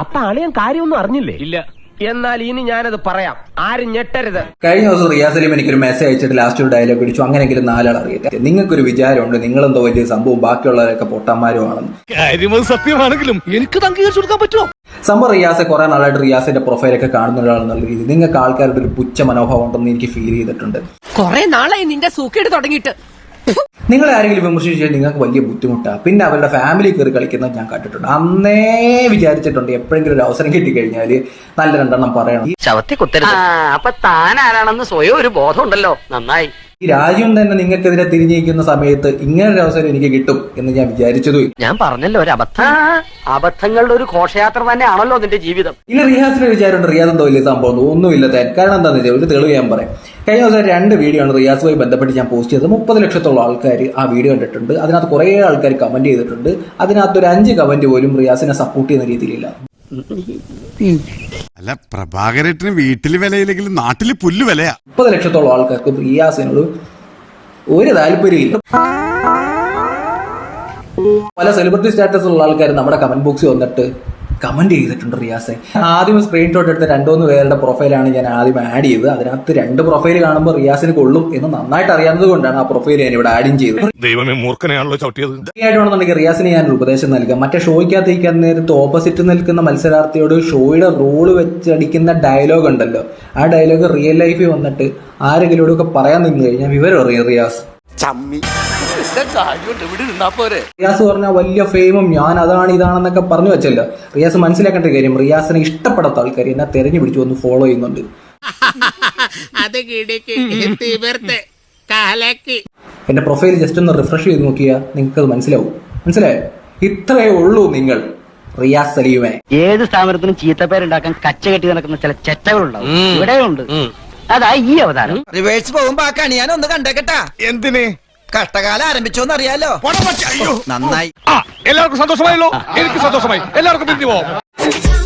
അപ്പൊ അളിയൻ കാര്യമൊന്നും അറിഞ്ഞില്ലേ? ഇല്ല. എന്നാൽ ഇനി ഞാനത് പറയാം, ആരും ഞെട്ടരുത്. കഴിഞ്ഞ ദിവസം റിയാസ് സലീം എനിക്കൊരു മെസ്സേജ് അയച്ചിട്ട് ലാസ്റ്റ് ഒരു ഡയലോഗ് അടിച്ചു, അങ്ങനെയെങ്കിലും 4 ആൾ അറിയട്ടെ. നിങ്ങൾക്കൊരു വിചാരമുണ്ട് നിങ്ങളെന്തോ വലിയ സംഭവം, ബാക്കിയുള്ളവരൊക്കെ പൊട്ടന്മാരുമാണെന്ന്. കാര്യം സത്യമാണെങ്കിലും എനിക്ക് അംഗീകരിച്ചു കൊടുക്കാൻ പറ്റുമോ? സംഭവം റിയാസ് കുറെ നാളായിട്ട് റിയാസിന്റെ പ്രൊഫൈലൊക്കെ കാണുന്ന ഒരാളെന്നുള്ള രീതി നിങ്ങൾക്ക് ആൾക്കാരുടെ ഒരു പുച്ഛ മനോഭാവം ഉണ്ടെന്ന് എനിക്ക് ഫീൽ ചെയ്തിട്ടുണ്ട്. കുറെ നാളായി നിന്റെ സൂക്കേട് തുടങ്ങിയിട്ട്. നിങ്ങളെ ആരെങ്കിലും വിമർശിച്ചാൽ നിങ്ങൾക്ക് വലിയ ബുദ്ധിമുട്ടാണ്. പിന്നെ അവരുടെ ഫാമിലി കയറി കളിക്കുന്നത് ഞാൻ കണ്ടിട്ടുണ്ട്. അന്നേ വിചാരിച്ചിട്ടുണ്ട് എപ്പോഴെങ്കിലും ഒരു അവസരം കിട്ടിക്കഴിഞ്ഞാൽ നല്ല 2 എണ്ണം പറയണം. ചവത്തി കുത്തരുത്. അപ്പൊ താൻ ആരാണെന്ന് സ്വയം ഒരു ബോധം ഉണ്ടല്ലോ, നന്നായി. ഈ രാജ്യം തന്നെ നിങ്ങൾക്കെതിരെ തിരിഞ്ഞിരിക്കുന്ന സമയത്ത് ഇങ്ങനൊരു അവസരം എനിക്ക് കിട്ടും എന്ന് ഞാൻ വിചാരിച്ചതും. ഞാൻ പറഞ്ഞല്ലോ ഒരു അബദ്ധം. അബദ്ധങ്ങളുടെ ഒരു ഘോഷയാത്ര തന്നെയാണല്ലോ നിന്റെ ജീവിതം. ഇല്ല, റിയാസിന്റെ വിചാരമുണ്ട് റിയാസ് എന്തോ വലിയ സംഭവം ഒന്നുമില്ല. കാരണം എന്താണെന്ന് വെച്ചാൽ ഒരു തെളിവ് ഞാൻ പറയാം. കഴിഞ്ഞ ദിവസം 2 വീഡിയോ ആണ് റിയാസുമായി ബന്ധപ്പെട്ട് ഞാൻ പോസ്റ്റ് ചെയ്തത്. 30 ലക്ഷത്തോളം ആൾക്കാർ ആ വീഡിയോ കണ്ടിട്ടുണ്ട്. അതിനകത്ത് കുറേ ആൾക്കാർ കമന്റ് ചെയ്തിട്ടുണ്ട്. അതിനകത്ത് ഒരു 5 കമന്റ് പോലും റിയാസിനെ സപ്പോർട്ട് ചെയ്യുന്ന രീതിയിലില്ല. അല്ല, പ്രഭാകരേട്ടന് വീട്ടില് വിലയില്ലെങ്കിലും നാട്ടില് പുല്ല് വിലയാ. 30 ലക്ഷത്തോളം ആൾക്കാർക്ക് റിയാസിനോട് ഒരു താല്പര്യമില്ല. പല സെലിബ്രിറ്റി സ്റ്റാറ്റസ് ഉള്ള ആൾക്കാർ നമ്മുടെ കമന്റ് ബോക്സിൽ വന്നിട്ട് കമന്റ് ചെയ്തിട്ടുണ്ട് റിയാസെ. ആദ്യം സ്ക്രീൻഷോട്ട് എടുത്ത 2-3 പേരുടെ പ്രൊഫൈലാണ് ഞാൻ ആദ്യം ആഡ് ചെയ്തത്. അതിനകത്ത് 2 പ്രൊഫൈൽ കാണുമ്പോൾ റിയാസിന് കൊള്ളും എന്ന് നന്നായിട്ട് അറിയാവുന്നത് കൊണ്ടാണ് ആ പ്രൊഫൈൽ ഞാൻ ഇവിടെ ആഡും ചെയ്തത്. ദൈവമേ, മൂർഖനെയാണല്ലോ ചവിട്ടിയത്. ആയിട്ടാണെന്നുണ്ടെങ്കിൽ റിയാസിന് ഞാനൊരു ഉപദേശം നൽകാം. മറ്റേ ഷോയ്ക്കകത്തേക്കാൻ നേരത്ത് ഓപ്പോസിറ്റ് നിൽക്കുന്ന മത്സരാർത്ഥിയോട് ഷോയുടെ റോള് വെച്ചടിക്കുന്ന ഡയലോഗ് ഉണ്ടല്ലോ, ആ ഡയലോഗ് റിയൽ ലൈഫിൽ വന്നിട്ട് ആരെങ്കിലും ഒക്കെ പറയാൻ നിന്ന് കഴിഞ്ഞാൽ വിവരം അറിയാം റിയാസ്. റിയാസ് പറഞ്ഞ വലിയ ഫെയിമും ഞാൻ അതാണ് ഇതാണെന്നൊക്കെ പറഞ്ഞു വെച്ചല്ലോ. റിയാസ് മനസ്സിലാക്കേണ്ട കാര്യം, റിയാസിനെ ഇഷ്ടപ്പെടാത്ത ആൾക്കാർ എന്നെ തെരഞ്ഞു പിടിച്ചു വന്ന് ഫോളോ ചെയ്യുന്നുണ്ട്. എന്റെ പ്രൊഫൈൽ ജസ്റ്റ് ഒന്ന് റിഫ്രഷ് ചെയ്ത് നോക്കിയാൽ നിങ്ങൾക്ക് അത് മനസ്സിലാവും. മനസ്സിലായോ? ഇത്രയേ ഉള്ളൂ നിങ്ങൾ റിയാസ് സലീമെ. ഏത് സ്ഥാപനത്തിനും ചീത്തപ്പേരുണ്ടാക്കാൻ കച്ച കെട്ടി നടക്കുന്ന ചില ചെറ്റകളുണ്ടാവും. ഇവിടെയുണ്ട്. അതാ ഈ അവതാരം. റിവേഴ്സ് പോകുമ്പോ ആ കണി ഞാൻ ഒന്ന് കണ്ടേക്കട്ടാ. എന്തിന്? കഷ്ടകാലം ആരംഭിച്ചോന്ന് അറിയാലോ. അയ്യോ, നന്നായി. എല്ലാവർക്കും സന്തോഷമായല്ലോ. എനിക്ക് സന്തോഷമായി. എല്ലാവർക്കും പിരിഞ്ഞു പോവാം.